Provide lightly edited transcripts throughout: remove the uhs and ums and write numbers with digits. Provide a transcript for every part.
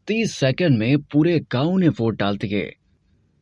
30 second में पूरे गांव ने वोट डाल दिए।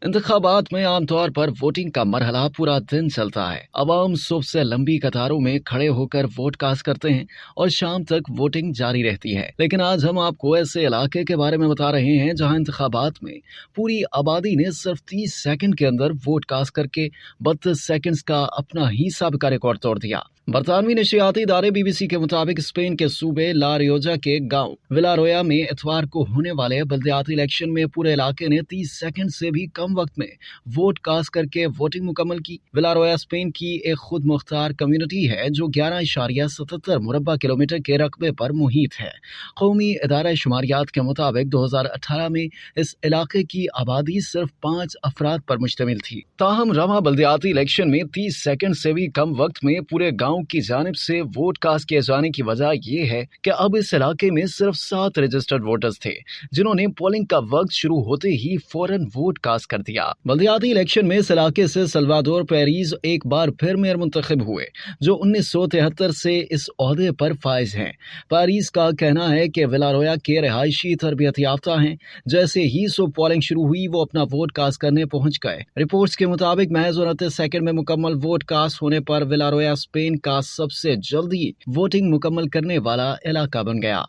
इंतखाबात में आमतौर पर वोटिंग का मरहला पूरा दिन चलता है। अवाम सुबह से लंबी कतारों में खड़े होकर वोट कास्ट करते हैं और शाम तक वोटिंग जारी रहती है। लेकिन आज हम आपको ऐसे इलाके के बारे में बता रहे हैं जहां इंतखाबात में पूरी आबादी ने सिर्फ 30 सेकंड के अंदर वोट कास्ट करके 32 सेकंड्स का अपना ही सबका रिकॉर्ड तोड़ दिया। बरतानवी नशियाती इदारे BBC के मुताबिक स्पेन के सूबे ला रियोजा के गांव विलारोया में इतवार को होने वाले बल्दियाती इलेक्शन में पूरे इलाके ने 30 सेकंड से भी कम वक्त में वोट कास्ट करके वोटिंग मुकम्मल की। विलारोया स्पेन की एक खुद मुख्तार कम्युनिटी है जो 11.77 मुरब्बा किलोमीटर के रकबे पर मुहित है। कौमी इदारा शुमारियात के मुताबिक 2018 में इस इलाके की आबादी सिर्फ 5 अफराद पर मुश्तमिल थी। ताहम रमा बल्दियाती इलेक्शन में 30 सेकंड से भी कम वक्त में पूरे गांव की जानिब से वोट कास्ट किए जाने की वजह यह है कि अब इस इलाके में सिर्फ 7 रजिस्टर्ड वोटर्स थे जिन्होंने पोलिंग का वक्त शुरू होते ही फौरन वोट कास्ट कर दिया। बल्दियाती इलेक्शन में इस इलाके से सल्वाडोर पेरेज एक बार फिर मेयर मुंतखब हुए जो 1973 से इस ओहदे पर फाइज हैं। पेरेज का कहना है कि विलारोया के रिहायशी तरबियत याफ्ता हैं। जैसे ही पोलिंग शुरू हुई वो अपना वोट कास्ट करने पहुंच गए। रिपोर्ट्स के मुताबिक महज 29 सेकंड में मुकम्मल वोट कास्ट होने पर विलारोया स्पेन का सबसे जल्दी वोटिंग मुकम्मल करने वाला इलाका बन गया।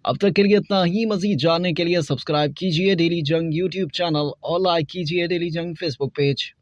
अब तक के लिए इतना ही। मजीद जानने के लिए सब्सक्राइब कीजिए डेली जंग यूट्यूब चैनल और लाइक कीजिए डेली जंग फेसबुक पेज।